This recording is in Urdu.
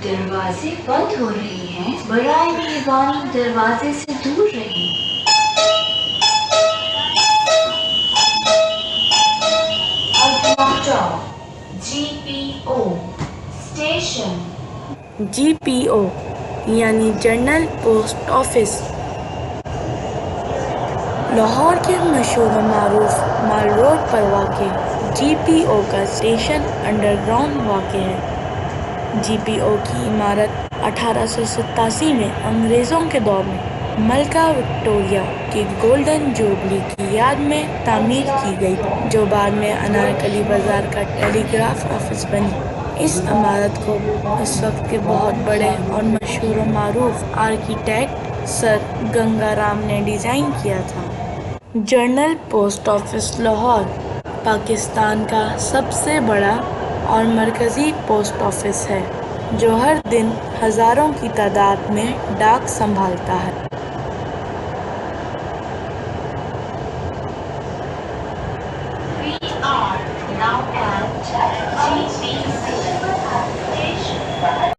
دروازے بند ہو رہے ہیں، برائے مہربانی دروازے سے دور رہیں۔ GPO station. GPO یعنی جنرل پوسٹ آفس لاہور کے مشہور و معروف مال روڈ پر واقع GPO کا اسٹیشن انڈر گراؤنڈ واقع ہے۔ GPO کی عمارت 1887 میں انگریزوں کے دور میں ملکہ وکٹوریہ کی گولڈن جوبلی کی یاد میں تعمیر کی گئی، جو بعد میں انارکلی بازار کا ٹیلی گراف آفس بنی۔ اس عمارت کو اس وقت کے بہت بڑے اور مشہور و معروف آرکیٹیکٹ سر گنگا رام نے ڈیزائن کیا تھا۔ General post office Lahore Pakistan کا سب سے بڑا اور مرکزی پوسٹ آفس ہے، جو ہر دن ہزاروں کی تعداد میں ڈاک سنبھالتا ہے۔